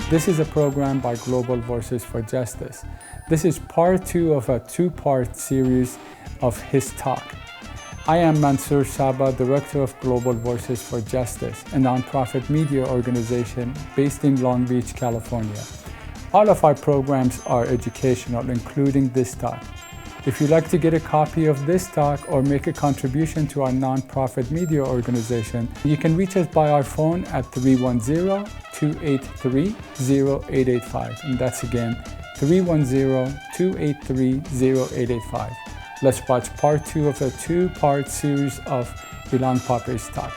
This is a program by Global Voices for Justice. This is part 2 of a 2-part series of his talk. I am Mansour Shaba, Director of Global Voices for Justice, a nonprofit media organization based in Long Beach, California. All of our programs are educational, including this talk. If you'd like to get a copy of this talk or make a contribution to our nonprofit media organization, you can reach us by our phone at 310-283-0885. And that's again, 310-283-0885. Let's watch part 2 of a 2-part series of Ilan Pappe's talk.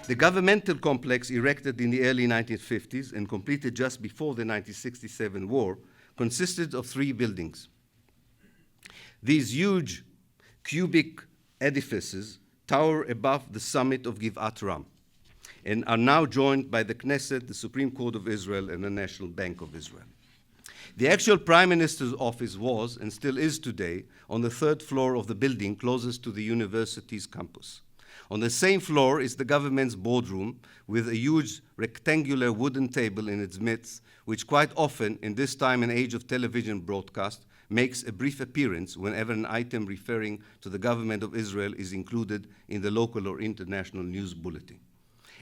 The governmental complex erected in the early 1950s and completed just before the 1967 war consisted of 3 buildings. These huge cubic edifices tower above the summit of Givat Ram and are now joined by the Knesset, the Supreme Court of Israel, and the National Bank of Israel. The actual Prime Minister's office was, and still is today, on the 3rd floor of the building closest to the university's campus. On the same floor is the government's boardroom with a huge rectangular wooden table in its midst, which quite often, in this time and age of television broadcast, makes a brief appearance whenever an item referring to the government of Israel is included in the local or international news bulletin.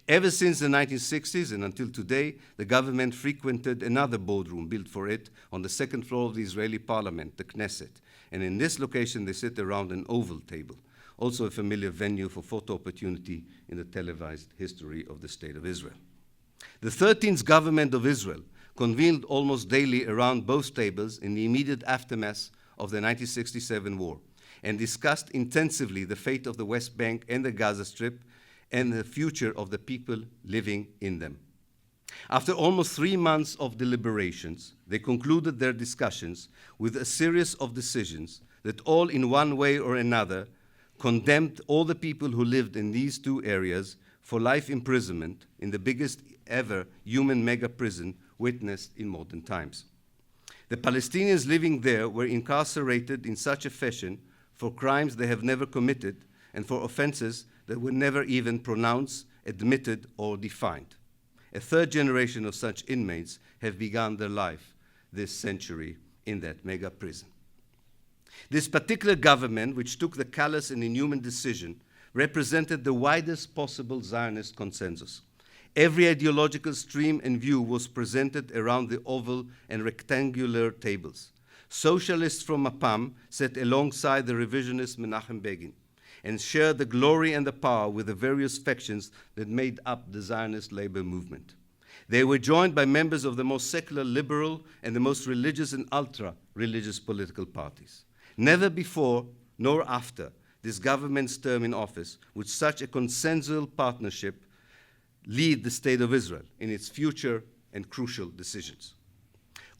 Ever since the 1960s and until today, the government frequented another boardroom built for it on the 2nd floor of the Israeli parliament, the Knesset. And in this location, they sit around an oval table, also a familiar venue for photo opportunity in the televised history of the State of Israel. The 13th government of Israel convened almost daily around both tables in the immediate aftermath of the 1967 war and discussed intensively the fate of the West Bank and the Gaza Strip and the future of the people living in them. After almost 3 months of deliberations, they concluded their discussions with a series of decisions that all in one way or another condemned all the people who lived in these 2 areas for life imprisonment in the biggest ever human mega prison witnessed in modern times. The Palestinians living there were incarcerated in such a fashion for crimes they have never committed and for offenses that were never even pronounced, admitted, or defined. A 3rd generation of such inmates have begun their life this century in that mega prison. This particular government, which took the callous and inhuman decision, represented the widest possible Zionist consensus. Every ideological stream and view was presented around the oval and rectangular tables. Socialists from Mapam sat alongside the revisionist Menachem Begin and shared the glory and the power with the various factions that made up the Zionist labor movement. They were joined by members of the most secular liberal and the most religious and ultra-religious political parties. Never before nor after this government's term in office would such a consensual partnership lead the State of Israel in its future and crucial decisions.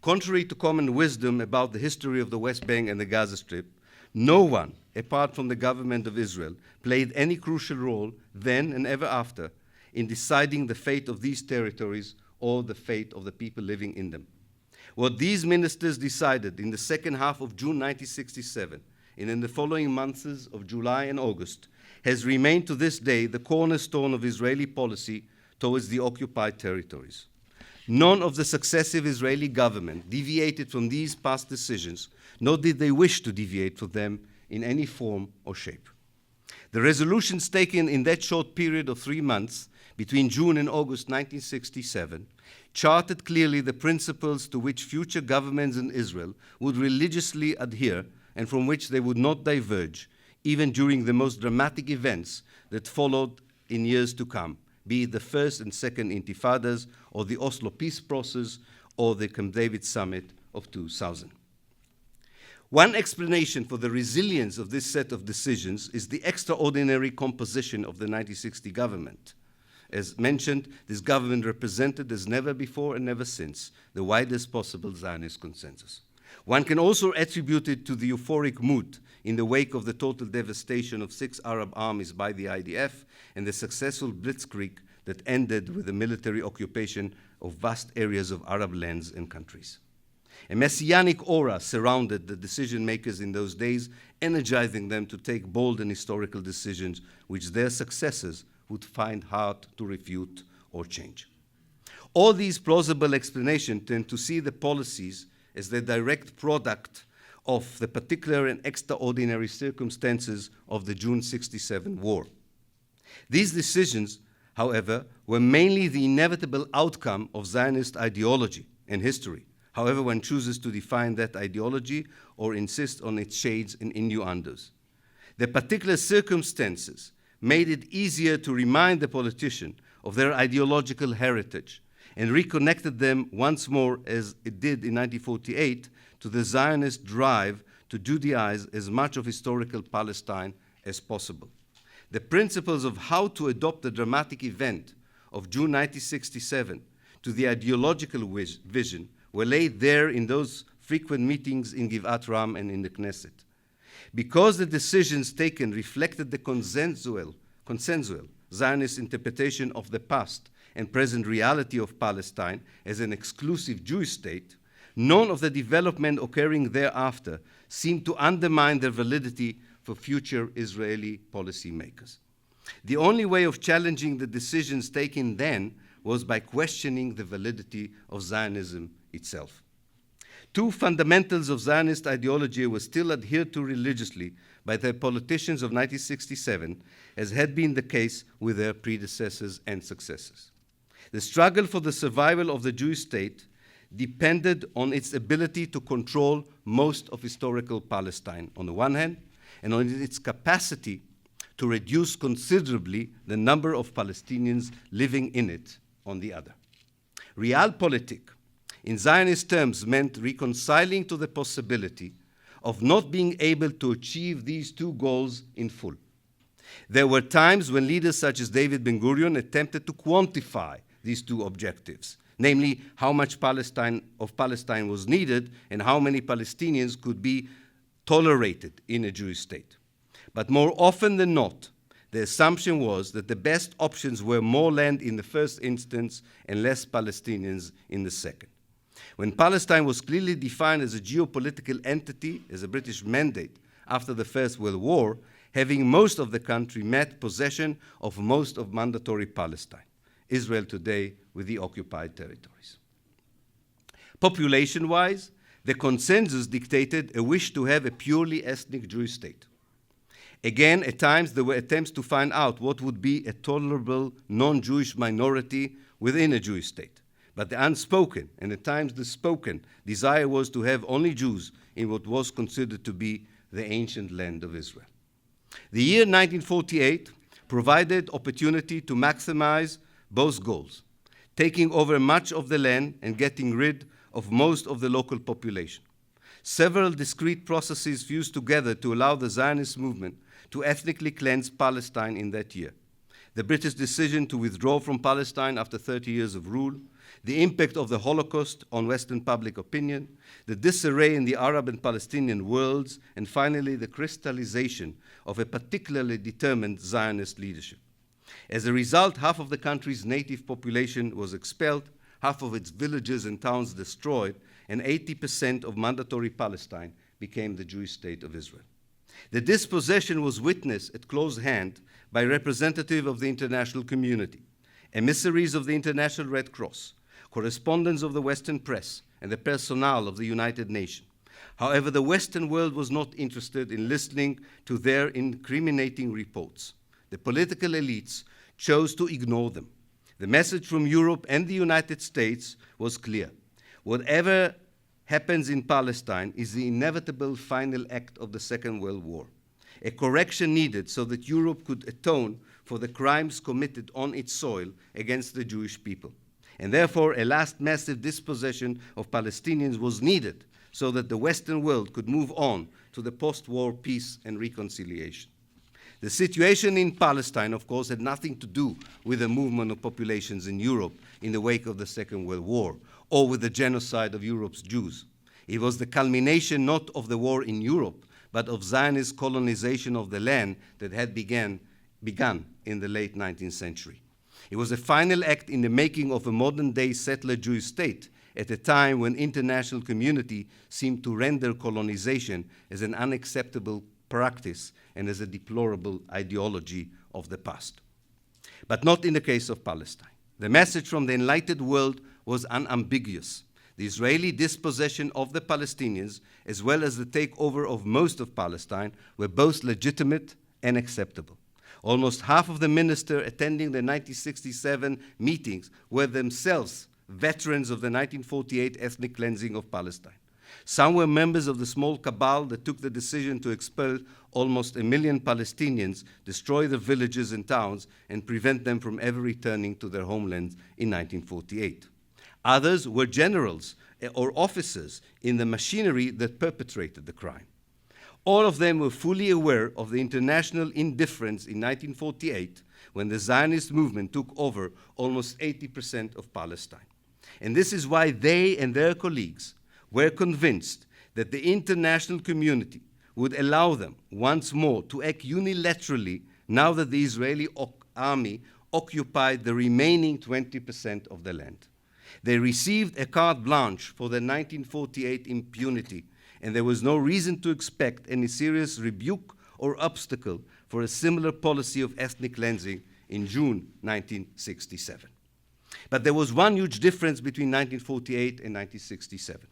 Contrary to common wisdom about the history of the West Bank and the Gaza Strip, no one, apart from the government of Israel, played any crucial role then and ever after in deciding the fate of these territories or the fate of the people living in them. What these ministers decided in the second half of June 1967 and in the following months of July and August has remained to this day the cornerstone of Israeli policy towards the occupied territories. None of the successive Israeli government deviated from these past decisions, nor did they wish to deviate from them in any form or shape. The resolutions taken in that short period of 3 months between June and August 1967 charted clearly the principles to which future governments in Israel would religiously adhere and from which they would not diverge, even during the most dramatic events that followed in years to come, be it the First and Second Intifadas or the Oslo peace process or the Camp David summit of 2000. One explanation for the resilience of this set of decisions is the extraordinary composition of the 1960 government. As mentioned, this government represented as never before and never since the widest possible Zionist consensus. One can also attribute it to the euphoric mood in the wake of the total devastation of 6 Arab armies by the IDF and the successful blitzkrieg that ended with the military occupation of vast areas of Arab lands and countries. A messianic aura surrounded the decision makers in those days, energizing them to take bold and historical decisions which their successors would find hard to refute or change. All these plausible explanations tend to see the policies as the direct product of the particular and extraordinary circumstances of the June 67 war. These decisions, however, were mainly the inevitable outcome of Zionist ideology and history, however one chooses to define that ideology or insist on its shades and innuendos. The particular circumstances made it easier to remind the politician of their ideological heritage and reconnected them once more, as it did in 1948, to the Zionist drive to Judaize as much of historical Palestine as possible. The principles of how to adopt the dramatic event of June 1967 to the ideological vision were laid there in those frequent meetings in Givat Ram and in the Knesset. Because the decisions taken reflected the consensual Zionist interpretation of the past and present reality of Palestine as an exclusive Jewish state, none of the development occurring thereafter seemed to undermine their validity for future Israeli policymakers. The only way of challenging the decisions taken then was by questioning the validity of Zionism itself. Two fundamentals of Zionist ideology were still adhered to religiously by the politicians of 1967, as had been the case with their predecessors and successors. The struggle for the survival of the Jewish state depended on its ability to control most of historical Palestine on the one hand, and on its capacity to reduce considerably the number of Palestinians living in it on the other. Realpolitik, in Zionist terms, meant reconciling to the possibility of not being able to achieve these two goals in full. There were times when leaders such as David Ben-Gurion attempted to quantify these two objectives, namely how much Palestine was needed and how many Palestinians could be tolerated in a Jewish state. But more often than not, the assumption was that the best options were more land in the first instance and less Palestinians in the second. When Palestine was clearly defined as a geopolitical entity, as a British mandate after the First World War, having most of the country met possession of most of mandatory Palestine, Israel today with the occupied territories. Population-wise, the consensus dictated a wish to have a purely ethnic Jewish state. Again, at times there were attempts to find out what would be a tolerable non-Jewish minority within a Jewish state. But the unspoken, and at times the spoken, desire was to have only Jews in what was considered to be the ancient land of Israel. The year 1948 provided opportunity to maximize both goals, taking over much of the land and getting rid of most of the local population. Several discrete processes fused together to allow the Zionist movement to ethnically cleanse Palestine in that year. The British decision to withdraw from Palestine after 30 years of rule, the impact of the Holocaust on Western public opinion, the disarray in the Arab and Palestinian worlds, and finally the crystallization of a particularly determined Zionist leadership. As a result, half of the country's native population was expelled, half of its villages and towns destroyed, and 80% of mandatory Palestine became the Jewish state of Israel. The dispossession was witnessed at close hand by representatives of the international community, emissaries of the International Red Cross, correspondents of the Western press, and the personnel of the United Nations. However, the Western world was not interested in listening to their incriminating reports. The political elites chose to ignore them. The message from Europe and the United States was clear. Whatever happens in Palestine is the inevitable final act of the Second World War. A correction needed so that Europe could atone for the crimes committed on its soil against the Jewish people. And therefore, a last massive dispossession of Palestinians was needed so that the Western world could move on to the post-war peace and reconciliation. The situation in Palestine, of course, had nothing to do with the movement of populations in Europe in the wake of the Second World War, or with the genocide of Europe's Jews. It was the culmination not of the war in Europe, but of Zionist colonization of the land that had begun in the late 19th century. It was a final act in the making of a modern-day settler Jewish state at a time when international community seemed to render colonization as an unacceptable practice and as a deplorable ideology of the past. But not in the case of Palestine. The message from the enlightened world was unambiguous. The Israeli dispossession of the Palestinians, as well as the takeover of most of Palestine, were both legitimate and acceptable. Almost half of the ministers attending the 1967 meetings were themselves veterans of the 1948 ethnic cleansing of Palestine. Some were members of the small cabal that took the decision to expel almost 1 million Palestinians, destroy their villages and towns, and prevent them from ever returning to their homelands in 1948. Others were generals or officers in the machinery that perpetrated the crime. All of them were fully aware of the international indifference in 1948 when the Zionist movement took over almost 80% of Palestine. And this is why they and their colleagues were convinced that the international community would allow them once more to act unilaterally now that the Israeli army occupied the remaining 20% of the land. They received a carte blanche for their 1948 impunity, and there was no reason to expect any serious rebuke or obstacle for a similar policy of ethnic cleansing in June 1967. But there was one huge difference between 1948 and 1967.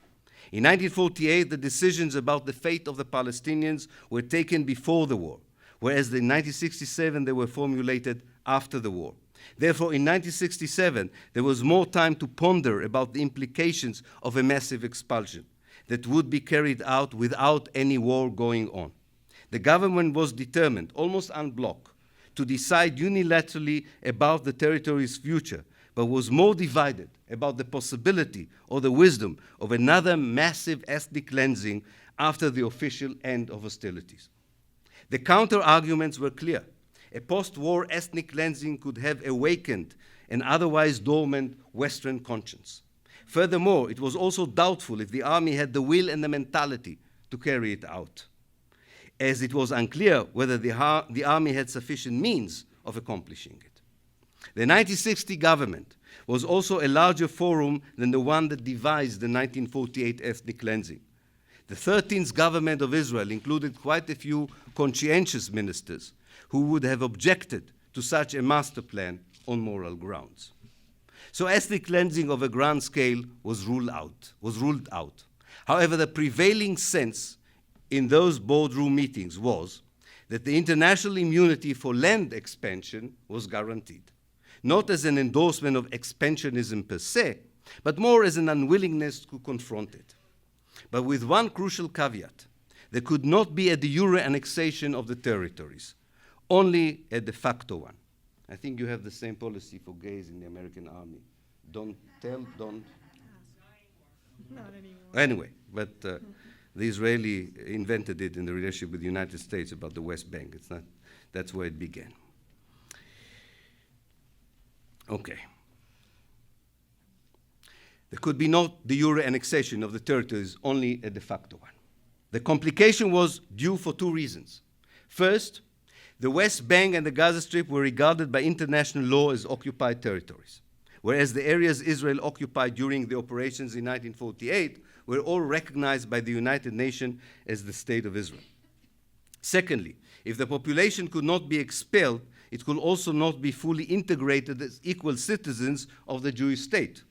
In 1948, the decisions about the fate of the Palestinians were taken before the war, whereas in 1967 they were formulated after the war. Therefore, in 1967, there was more time to ponder about the implications of a massive expulsion that would be carried out without any war going on. The government was determined, almost en bloc, to decide unilaterally about the territory's future, but was more divided about the possibility or the wisdom of another massive ethnic cleansing after the official end of hostilities. The counter-arguments were clear. A post-war ethnic cleansing could have awakened an otherwise dormant Western conscience. Furthermore, it was also doubtful if the army had the will and the mentality to carry it out, as it was unclear whether the army had sufficient means of accomplishing it. The 1960 government was also a larger forum than the one that devised the 1948 ethnic cleansing. The 13th government of Israel included quite a few conscientious ministers who would have objected to such a master plan on moral grounds. So ethnic cleansing of a grand scale was ruled out. However, the prevailing sense in those boardroom meetings was that the international immunity for land expansion was guaranteed, not as an endorsement of expansionism per se, but more as an unwillingness to confront it. But with one crucial caveat: there could not be a de jure annexation of the territories, only a de facto one. I think you have the same policy for gays in the American army. Don't tell, don't. Not anymore. Anyway, but the Israeli invented it in the relationship with the United States about the West Bank. That's where it began. Okay. There could be no de jure annexation of the territories, only a de facto one. The complication was due for two reasons. First, the West Bank and the Gaza Strip were regarded by international law as occupied territories, whereas the areas Israel occupied during the operations in 1948 were all recognized by the United Nations as the State of Israel. Secondly, if the population could not be expelled, it could also not be fully integrated as equal citizens of the Jewish state,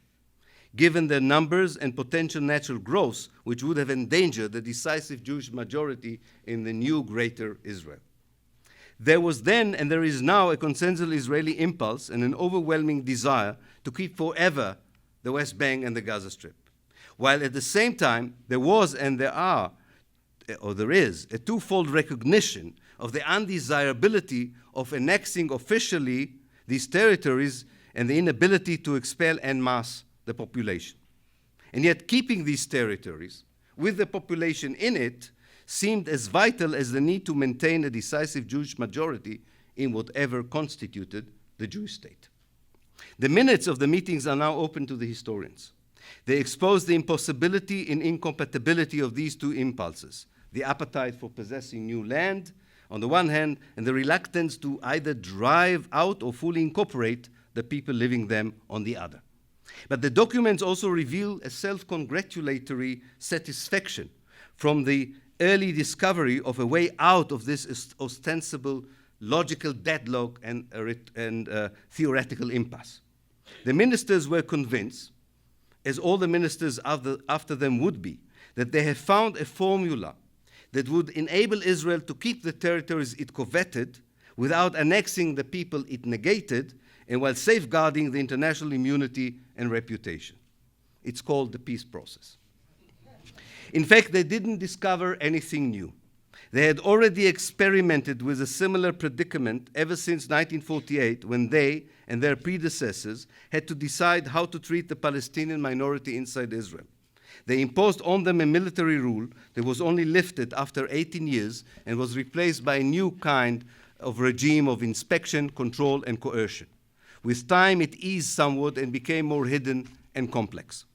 given their numbers and potential natural growth, which would have endangered the decisive Jewish majority in the new greater Israel. There was then, and there is now, a consensual Israeli impulse and an overwhelming desire to keep forever the West Bank and the Gaza Strip, while at the same time there was and there is a twofold recognition of the undesirability of annexing officially these territories and the inability to expel en masse the population. And yet keeping these territories with the population in it seemed as vital as the need to maintain a decisive Jewish majority in whatever constituted the Jewish state. The minutes of the meetings are now open to the historians. They exposed the impossibility and incompatibility of these two impulses, the appetite for possessing new land on the one hand, and the reluctance to either drive out or fully incorporate the people living them on the other. But the documents also reveal a self-congratulatory satisfaction from the early discovery of a way out of this ostensible logical deadlock and theoretical impasse. The ministers were convinced, as all the ministers after them would be, that they have found a formula that would enable Israel to keep the territories it coveted without annexing the people it negated, and while safeguarding the international immunity and reputation. It's called the peace process. In fact, they didn't discover anything new. They had already experimented with a similar predicament ever since 1948, when they and their predecessors had to decide how to treat the Palestinian minority inside Israel. They imposed on them a military rule that was only lifted after 18 years and was replaced by a new kind of regime of inspection, control, and coercion. With time, it eased somewhat and became more hidden and complex.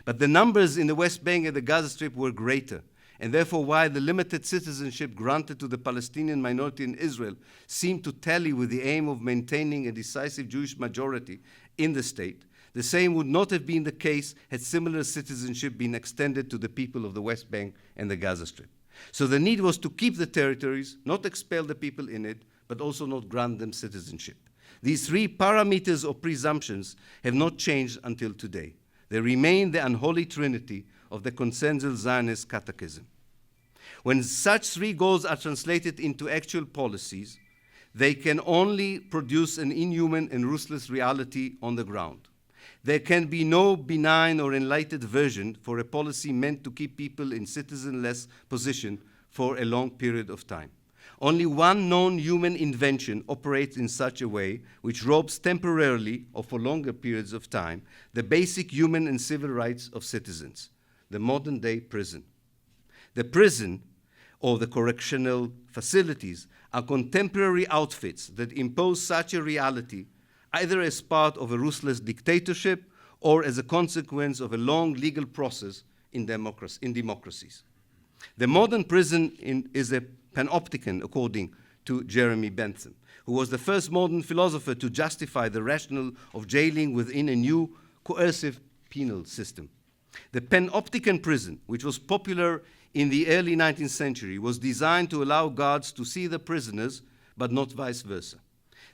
But the numbers in the West Bank and the Gaza Strip were greater, and therefore while the limited citizenship granted to the Palestinian minority in Israel seemed to tally with the aim of maintaining a decisive Jewish majority in the state, the same would not have been the case had similar citizenship been extended to the people of the West Bank and the Gaza Strip. So the need was to keep the territories, not expel the people in it, but also not grant them citizenship. These three parameters or presumptions have not changed until today. They remain the unholy trinity of the consensual Zionist catechism. When such three goals are translated into actual policies, they can only produce an inhuman and ruthless reality on the ground. There can be no benign or enlightened version for a policy meant to keep people in citizenless position for a long period of time. Only one known human invention operates in such a way which robs temporarily or for longer periods of time the basic human and civil rights of citizens, the modern-day prison. The prison or the correctional facilities are contemporary outfits that impose such a reality either as part of a ruthless dictatorship or as a consequence of a long legal process in democracies. The modern prison is a Panopticon, according to Jeremy Bentham, who was the first modern philosopher to justify the rationale of jailing within a new coercive penal system. The Panopticon prison, which was popular in the early 19th century, was designed to allow guards to see the prisoners, but not vice versa.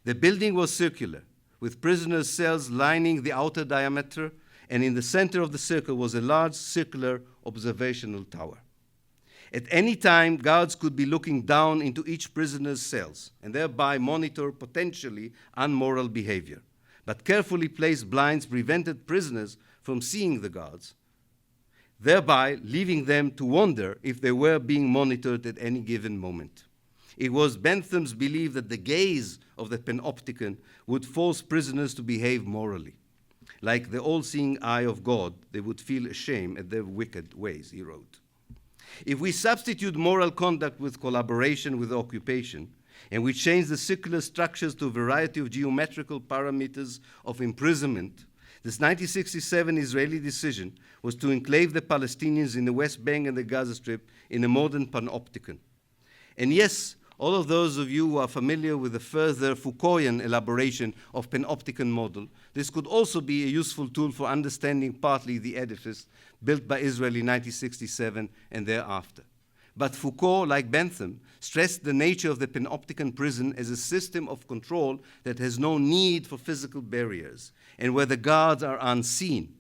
The building was circular, with prisoners' cells lining the outer diameter, and in the center of the circle was a large circular observational tower. At any time, guards could be looking down into each prisoner's cells and thereby monitor potentially unmoral behavior. But carefully placed blinds prevented prisoners from seeing the guards, thereby leaving them to wonder if they were being monitored at any given moment. It was Bentham's belief that the gaze of the Panopticon would force prisoners to behave morally. Like the all-seeing eye of God, they would feel ashamed at their wicked ways, he wrote. If we substitute moral conduct with collaboration with occupation, and we change the circular structures to a variety of geometrical parameters of imprisonment, this 1967 Israeli decision was to enclave the Palestinians in the West Bank and the Gaza Strip in a modern panopticon. And yes, all of those of you who are familiar with the further Foucaultian elaboration of panopticon model, this could also be a useful tool for understanding partly the edifice built by Israel in 1967 and thereafter. But Foucault, like Bentham, stressed the nature of the panopticon prison as a system of control that has no need for physical barriers, and where the guards are unseen.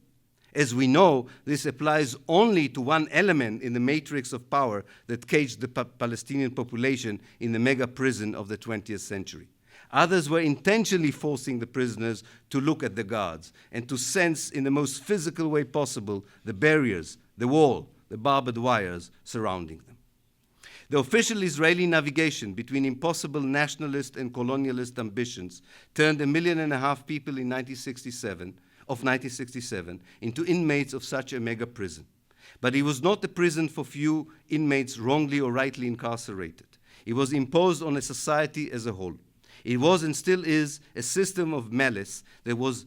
As we know, this applies only to one element in the matrix of power that caged the Palestinian population in the mega prison of the 20th century. Others were intentionally forcing the prisoners to look at the guards and to sense in the most physical way possible the barriers, the wall, the barbed wires surrounding them. The official Israeli navigation between impossible nationalist and colonialist ambitions turned 1.5 million people in 1967 into inmates of such a mega prison. But it was not a prison for few inmates wrongly or rightly incarcerated. It was imposed on a society as a whole. It was and still is a system of malice that was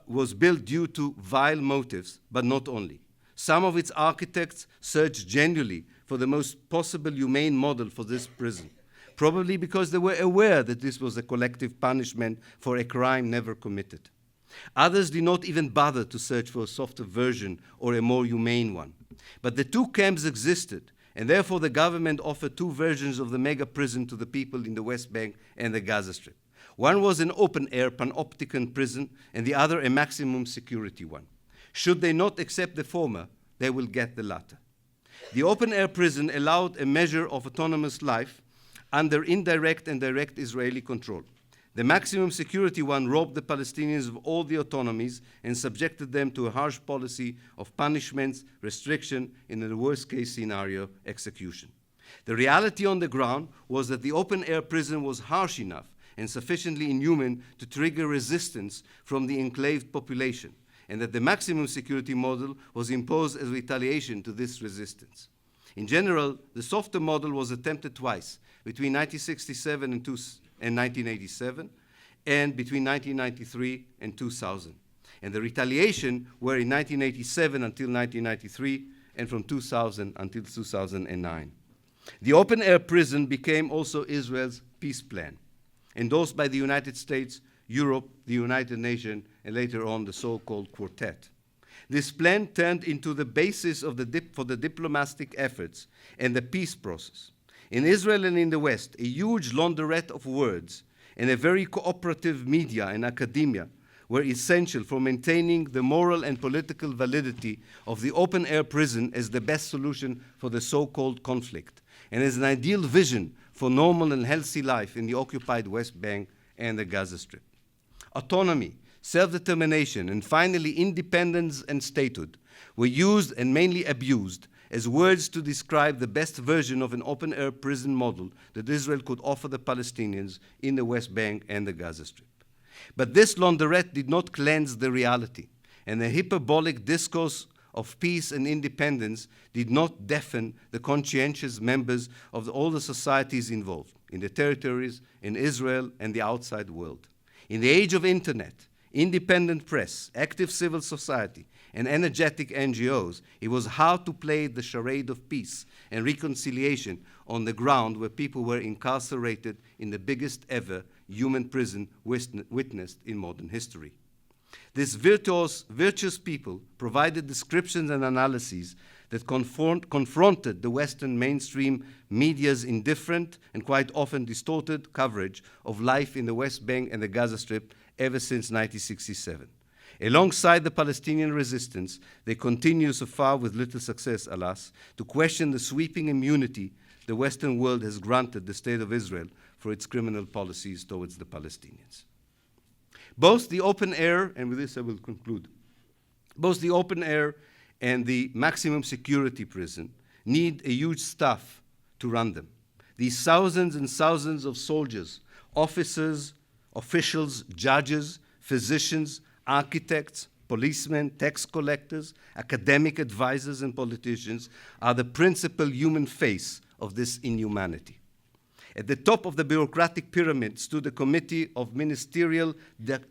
was built due to vile motives, but not only. Some of its architects searched genuinely for the most possible humane model for this prison, probably because they were aware that this was a collective punishment for a crime never committed. Others did not even bother to search for a softer version or a more humane one. But the two camps existed, and therefore the government offered two versions of the mega prison to the people in the West Bank and the Gaza Strip. One was an open-air Panopticon prison, and the other a maximum security one. Should they not accept the former, they will get the latter. The open-air prison allowed a measure of autonomous life under indirect and direct Israeli control. The maximum security one robbed the Palestinians of all the autonomies and subjected them to a harsh policy of punishments, restriction, and in the worst-case scenario, execution. The reality on the ground was that the open-air prison was harsh enough and sufficiently inhuman to trigger resistance from the enclaved population, and that the maximum security model was imposed as retaliation to this resistance. In general, the softer model was attempted twice, between 1967 and 1987, and between 1993 and 2000. And the retaliation were in 1987 until 1993, and from 2000 until 2009. The open-air prison became also Israel's peace plan, endorsed by the United States, Europe, the United Nations, and later on the so-called Quartet. This plan turned into the basis of for the diplomatic efforts and the peace process. In Israel and in the West, a huge laundrette of words and a very cooperative media and academia were essential for maintaining the moral and political validity of the open-air prison as the best solution for the so-called conflict, and as an ideal vision for normal and healthy life in the occupied West Bank and the Gaza Strip. Autonomy, self-determination, and finally independence and statehood were used and mainly abused as words to describe the best version of an open-air prison model that Israel could offer the Palestinians in the West Bank and the Gaza Strip. But this laundrette did not cleanse the reality, and the hyperbolic discourse of peace and independence did not deafen the conscientious members of all the societies involved, in the territories, in Israel, and the outside world. In the age of internet, independent press, active civil society, and energetic NGOs, it was hard to play the charade of peace and reconciliation on the ground where people were incarcerated in the biggest ever human prison witnessed in modern history. These virtuous people provided descriptions and analyses that confronted the Western mainstream media's indifferent and quite often distorted coverage of life in the West Bank and the Gaza Strip ever since 1967. Alongside the Palestinian resistance, they continue so far with little success, alas, to question the sweeping immunity the Western world has granted the State of Israel for its criminal policies towards the Palestinians. Both the open air, and with this I will conclude, both the open air and the maximum security prison need a huge staff to run them. These thousands and thousands of soldiers, officers, officials, judges, physicians, architects, policemen, tax collectors, academic advisors, and politicians are the principal human face of this inhumanity. At the top of the bureaucratic pyramid stood a committee of ministerial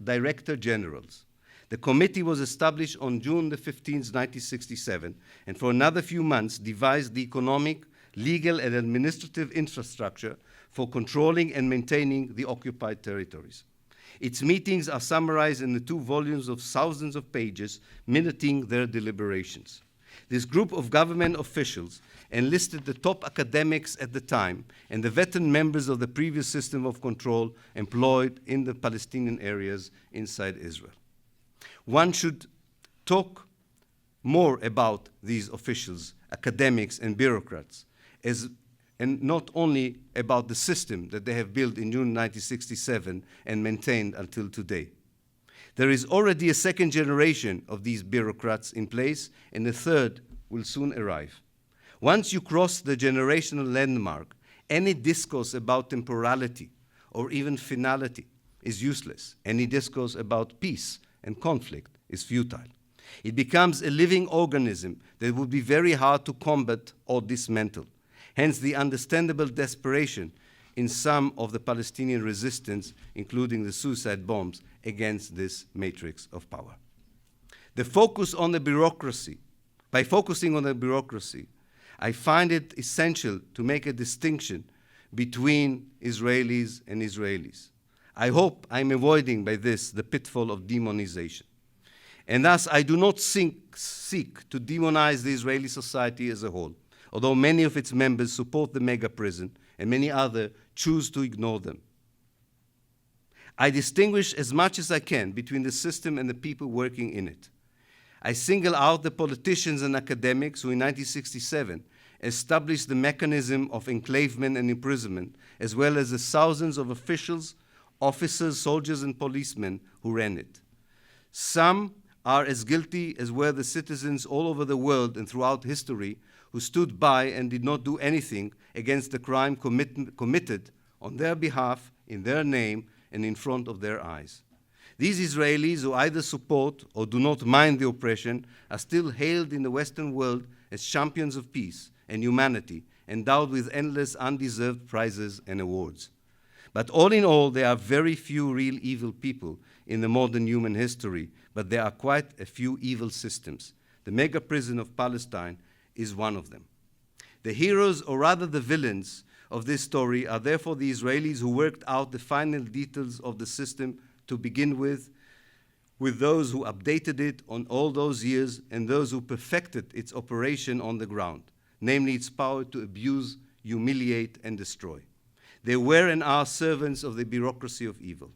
director generals. The committee was established on June 15, 1967, and for another few months devised the economic, legal, and administrative infrastructure for controlling and maintaining the occupied territories. Its meetings are summarized in the 2 volumes of thousands of pages, minuting their deliberations. This group of government officials enlisted the top academics at the time and the veteran members of the previous system of control employed in the Palestinian areas inside Israel. One should talk more about these officials, academics, and bureaucrats, and not only about the system that they have built in June 1967 and maintained until today. There is already a second generation of these bureaucrats in place, and a third will soon arrive. Once you cross the generational landmark, any discourse about temporality or even finality is useless. Any discourse about peace and conflict is futile. It becomes a living organism that would be very hard to combat or dismantle. Hence the understandable desperation in some of the Palestinian resistance, including the suicide bombs, against this matrix of power. The focus on the bureaucracy. By focusing on the bureaucracy, I find it essential to make a distinction between Israelis and Israelis. I hope I'm avoiding by this the pitfall of demonization. And thus, I do not seek to demonize the Israeli society as a whole, although many of its members support the mega prison and many others choose to ignore them. I distinguish as much as I can between the system and the people working in it. I single out the politicians and academics who in 1967 established the mechanism of enclavement and imprisonment, as well as the thousands of officials, officers, soldiers, and policemen who ran it. Some are as guilty as were the citizens all over the world and throughout history who stood by and did not do anything against the crime committed on their behalf, in their name, and in front of their eyes. These Israelis who either support or do not mind the oppression are still hailed in the Western world as champions of peace and humanity, endowed with endless undeserved prizes and awards. But all in all, there are very few real evil people in the modern human history, but there are quite a few evil systems. The mega prison of Palestine is one of them. The heroes, or rather the villains, of this story are therefore the Israelis who worked out the final details of the system to begin with those who updated it on all those years and those who perfected its operation on the ground, namely its power to abuse, humiliate, and destroy. They were and are servants of the bureaucracy of evil.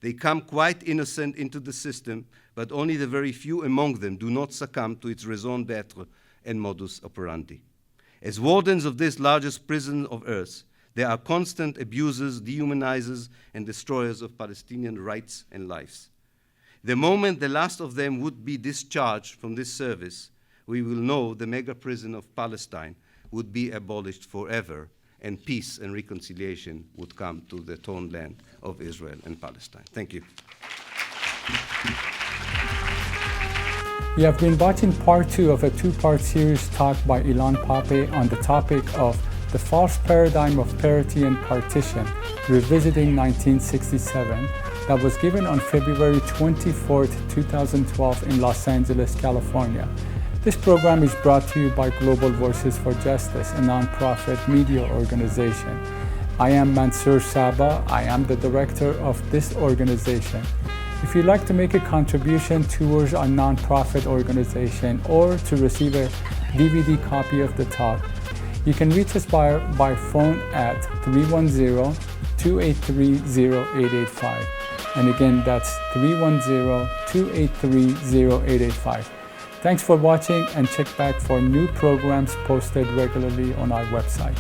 They come quite innocent into the system, but only the very few among them do not succumb to its raison d'etre and modus operandi. As wardens of this largest prison of earth, they are constant abusers, dehumanizers, and destroyers of Palestinian rights and lives. The moment the last of them would be discharged from this service, we will know the mega prison of Palestine would be abolished forever, and peace and reconciliation would come to the torn land of Israel and Palestine. Thank you. You have been watching part 2 of a 2-part series talk by Ilan Pappe on the topic of the false paradigm of parity and partition, revisiting 1967, that was given on February 24, 2012 in Los Angeles, California. This program is brought to you by Global Voices for Justice, a nonprofit media organization. I am Mansour Saba. I am the director of this organization. If you'd like to make a contribution towards our nonprofit organization or to receive a DVD copy of the talk, you can reach us by phone at 310-283-0885. And again, that's 310-283-0885. Thanks for watching, and check back for new programs posted regularly on our website.